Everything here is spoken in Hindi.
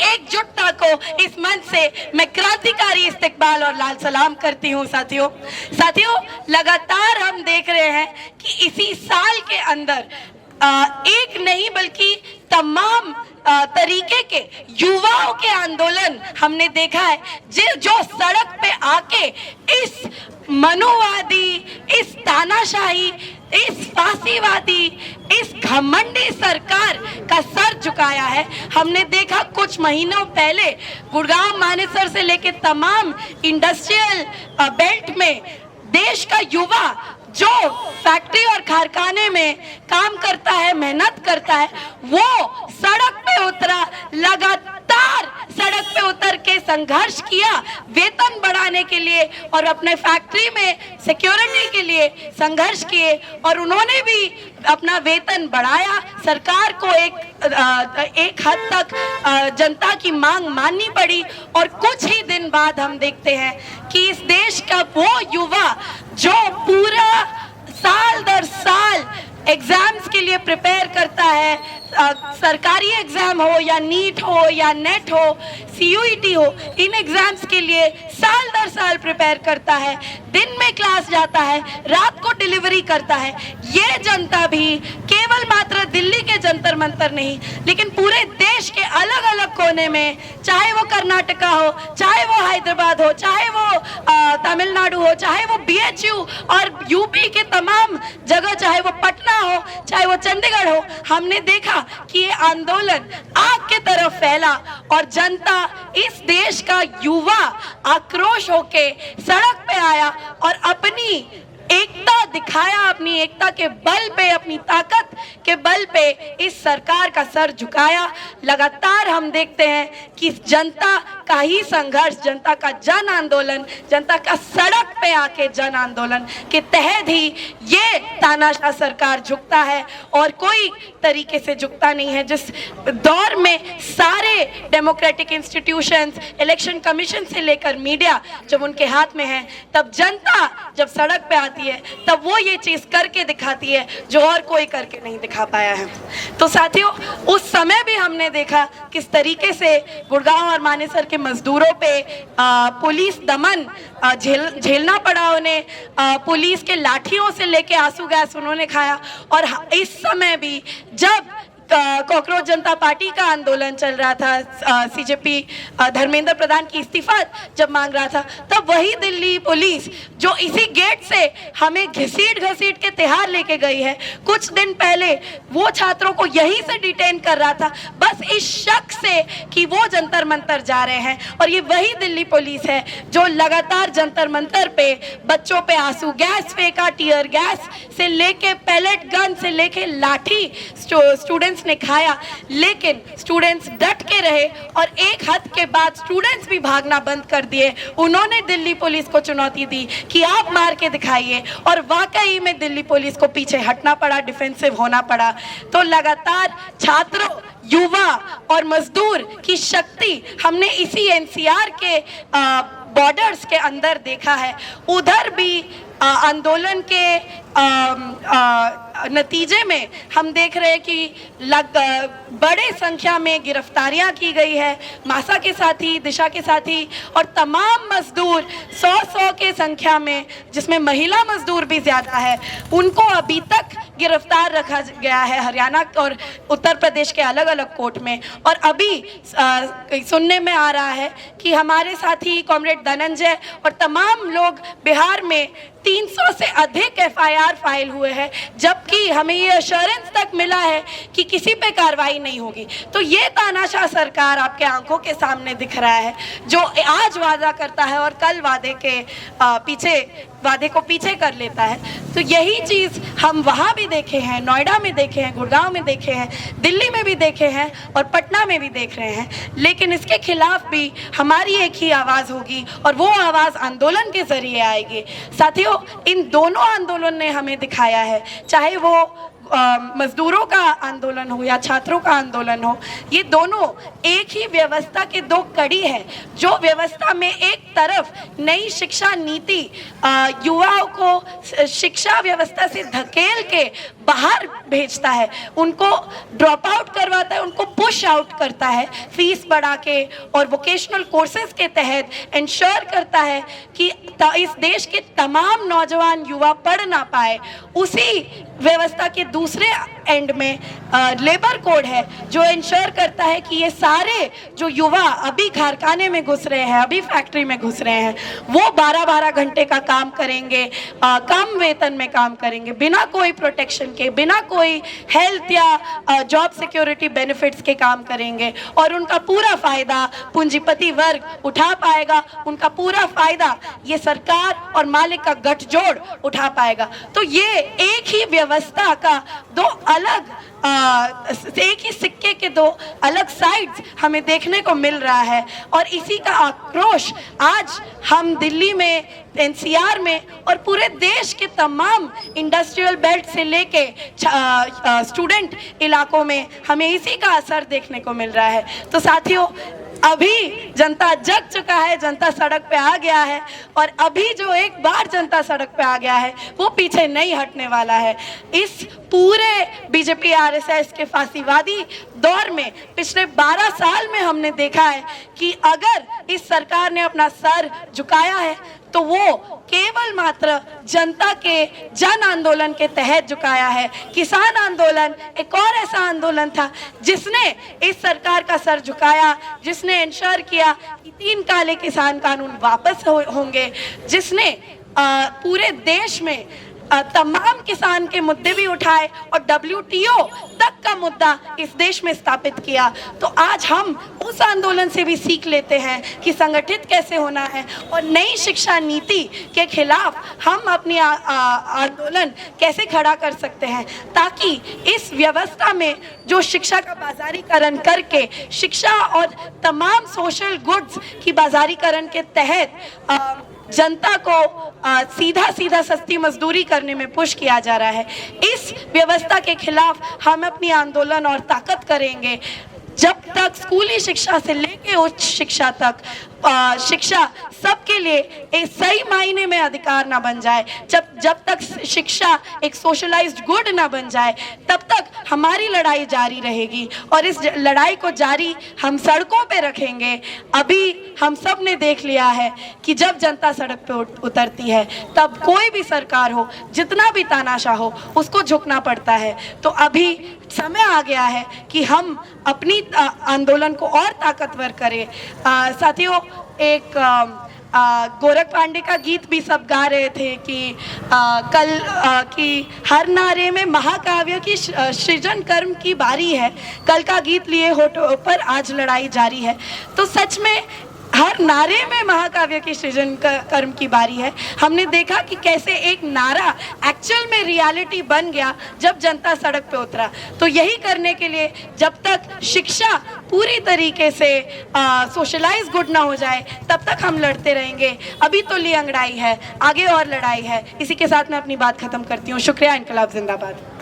एकजुटता को इस मंच से मैं क्रांतिकारी इस्तकबाल और लाल सलाम करती हूँ। साथियों, लगातार हम देख रहे हैं कि इसी साल के अंदर एक नहीं बल्कि तमाम तरीके के युवाओं के आंदोलन हमने देखा है जो सड़क पे आके इस मनुवादी, इस तानाशाही, इस फांसीवादी, इस घमंडी सरकार का सर झुकाया है। हमने देखा कुछ महीनों पहले गुड़गांव मानेसर से लेके तमाम इंडस्ट्रियल बेल्ट में देश का युवा जो फैक्ट्री और कारखाने में काम करता है, मेहनत करता है, वो सड़क पे उतरा, लगातार सड़क पे उतर के संघर्ष किया वेतन बढ़ाने के लिए और अपने फैक्ट्री में सिक्योरिटी के लिए संघर्ष किए और उन्होंने भी अपना वेतन बढ़ाया। सरकार को एक हद तक जनता की मांग माननी पड़ी और कुछ ही दिन बाद हम देखते हैं कि इस देश का वो युवा जो पूरा साल दर साल एग्जाम्स के लिए प्रिपेयर करता है, सरकारी एग्जाम हो या नीट हो या नेट हो, CUET हो, इन एग्जाम्स के लिए साल दर साल प्रिपेयर करता है, दिन में क्लास जाता है, रात को डिलीवरी करता है। ये जनता भी केवल मात्र दिल्ली के जंतर मंतर नहीं, लेकिन पूरे देश के अलग अलग कोने में, चाहे वो कर्नाटका हो, चाहे वो हैदराबाद हो, चाहे वो तमिलनाडु हो, चाहे वो BHU और यूपी के तमाम जगह, चाहे वो पटना हो, चाहे वो चंडीगढ़ हो, हमने देखा कि ये आंदोलन आग के तरफ फैला और जनता, इस देश का युवा आक्रोश होके सड़क पे आया और अपनी एकता दिखाया, अपनी एकता के बल पे, अपनी ताकत के बल पे इस सरकार का सर झुकाया। लगातार हम देखते हैं कि जनता का ही संघर्ष, जनता का जन आंदोलन, जनता का सड़क पे आके जन आंदोलन के तहत ही ये तानाशाह सरकार झुकता है और कोई तरीके से झुकता नहीं है। जिस दौर में सारे डेमोक्रेटिक इंस्टीट्यूशंस, इलेक्शन कमीशन से लेकर मीडिया जब उनके हाथ में है, तब जनता जब सड़क पे आती है तब वो ये चीज करके दिखाती है जो और कोई करके नहीं दिखा पाया है। तो साथियों, उस समय भी हमने देखा किस तरीके से गुड़गांव और मानेसर के मजदूरों पे पुलिस दमन झेलना पड़ा उन्हें, पुलिस के लाठियों से लेके आंसू गैस उन्होंने खाया। और इस समय भी जब कॉकरोच जनता पार्टी का आंदोलन चल रहा था, CJP धर्मेंद्र प्रधान की इस्तीफा जब मांग रहा था, तब वही दिल्ली पुलिस जो इसी गेट से हमें घसीट के तिहाड़ लेके गई है, कुछ दिन पहले वो छात्रों को यहीं से डिटेन कर रहा था, बस इस शक से कि वो जंतर मंतर जा रहे हैं। और ये वही दिल्ली पुलिस है जो लगातार जंतर मंतर पे बच्चों पे आंसू गैस फेंका, टीयर गैस से लेके पैलेट गन से लेके लाठी स्टूडेंट्स ने खाया, लेकिन स्टूडेंट्स डट के रहे और एक हद के बाद स्टूडेंट्स भी भागना बंद कर दिए। उन्होंने दिल्ली पुलिस को चुनौती दी कि आप मार के दिखाइए और वाकई में दिल्ली पुलिस को पीछे हटना पड़ा, डिफेंसिव होना पड़ा। तो लगातार छात्रों, युवा और मजदूर की शक्ति हमने इसी NCR के बॉर्डर्स के अंदर देखा है। उधर भी आंदोलन के नतीजे में हम देख रहे हैं कि बड़े संख्या में गिरफ्तारियां की गई है, मासा के साथी, दिशा के साथी और तमाम मजदूर 100 के संख्या में, जिसमें महिला मजदूर भी ज्यादा है, उनको अभी तक गिरफ्तार रखा गया है हरियाणा और उत्तर प्रदेश के अलग अलग कोर्ट में। और अभी सुनने में आ रहा है कि हमारे साथी कॉमरेड धनंजय और तमाम लोग बिहार में 300 से अधिक FIR फाइल हुए हैं, जबकि हमें ये एश्योरेंस तक मिला है कि किसी पे कार्रवाई नहीं होगी। तो ये तानाशाह सरकार आपके आंखों के सामने दिख रहा है, जो आज वादा करता है और कल वादे को पीछे कर लेता है। तो यही चीज़ हम वहाँ भी देखे हैं, नोएडा में देखे हैं, गुड़गांव में देखे हैं, दिल्ली में भी देखे हैं और पटना में भी देख रहे हैं। लेकिन इसके खिलाफ भी हमारी एक ही आवाज़ होगी और वो आवाज़ आंदोलन के जरिए आएगी। साथियों, इन दोनों आंदोलन ने हमें दिखाया है, चाहे वो मजदूरों का आंदोलन हो या छात्रों का आंदोलन हो, ये दोनों एक ही व्यवस्था के दो कड़ी है। जो व्यवस्था में एक तरफ नई शिक्षा नीति युवाओं को शिक्षा व्यवस्था से धकेल के बाहर भेजता है, उनको ड्रॉप आउट करवाता है, उनको पुश आउट करता है, फीस बढ़ा के और वोकेशनल कोर्सेज के तहत इंश्योर करता है कि इस देश के तमाम नौजवान युवा पढ़ ना पाए। उसी व्यवस्था के दूसरे एंड में लेबर कोड है जो इंश्योर करता है कि ये सारे जो युवा अभी कारखाने में घुस रहे हैं, अभी फैक्ट्री में घुस रहे हैं, वो 12-12 घंटे का काम करेंगे, कम वेतन में काम करेंगे, बिना कोई प्रोटेक्शन के, बिना कोई हेल्थ या जॉब सिक्योरिटी बेनिफिट्स के काम करेंगे और उनका पूरा फायदा पूंजीपति वर्ग उठा पाएगा। उनका पूरा फायदा ये सरकार और मालिक का गठजोड़ उठा पाएगा। तो ये एक ही व्यवस्था का दो अलग एक ही सिक्के के दो अलग साइड्स हमें देखने को मिल रहा है और इसी का आक्रोश आज हम दिल्ली में, एनसीआर में और पूरे देश के तमाम इंडस्ट्रियल बेल्ट से लेके स्टूडेंट इलाकों में हमें इसी का असर देखने को मिल रहा है। तो साथियों, अभी जनता जग चुका है, जनता सड़क पे आ गया है और अभी जो एक बार जनता सड़क पे आ गया है वो पीछे नहीं हटने वाला है। इस पूरे बीजेपी आरएसएस के फांसीवादी दौर में पिछले 12 साल में हमने देखा है कि अगर इस सरकार ने अपना सर झुकाया है तो वो केवल मात्र जनता के जन आंदोलन के तहत झुकाया है। किसान आंदोलन एक और ऐसा आंदोलन था जिसने इस सरकार का सर झुकाया, जिसने इंश्योर किया कि 3 काले किसान कानून वापस होंगे, जिसने पूरे देश में तमाम किसान के मुद्दे भी उठाए और WTO तक का मुद्दा इस देश में स्थापित किया। तो आज हम उस आंदोलन से भी सीख लेते हैं कि संगठित कैसे होना है और नई शिक्षा नीति के खिलाफ हम अपनी आंदोलन कैसे खड़ा कर सकते हैं, ताकि इस व्यवस्था में जो शिक्षा का बाजारीकरण करके शिक्षा और तमाम सोशल गुड्स की बाजारीकरण के तहत जनता को सीधा सस्ती मजदूरी करने में पुश किया जा रहा है, इस व्यवस्था के खिलाफ हम अपनी आंदोलन और ताकत करेंगे। जब तक स्कूली शिक्षा से लेकर उच्च शिक्षा तक शिक्षा सबके लिए एक सही मायने में अधिकार ना बन जाए, जब तक शिक्षा एक सोशलाइज्ड गुड ना बन जाए, तब तक हमारी लड़ाई जारी रहेगी और इस लड़ाई को जारी हम सड़कों पे रखेंगे। अभी हम सब ने देख लिया है कि जब जनता सड़क पे उतरती है तब कोई भी सरकार हो, जितना भी तानाशाह हो, उसको झुकना पड़ता है। तो अभी समय आ गया है कि हम अपनी आंदोलन को और ताकतवर करें। साथियों, एक गोरख पांडे का गीत भी सब गा रहे थे कि कि हर नारे में महाकाव्य की सृजन कर्म की बारी है, कल का गीत लिए होठों पर आज लड़ाई जारी है। तो सच में हर नारे में महाकाव्य की सृजन कर्म की बारी है। हमने देखा कि कैसे एक नारा एक्चुअल में रियलिटी बन गया जब जनता सड़क पे उतरा। तो यही करने के लिए जब तक शिक्षा पूरी तरीके से सोशलाइज गुड ना हो जाए तब तक हम लड़ते रहेंगे। अभी तो ली अंगड़ाई है, आगे और लड़ाई है। इसी के साथ मैं अपनी बात खत्म करती हूँ। शुक्रिया। इनकलाब जिंदाबाद।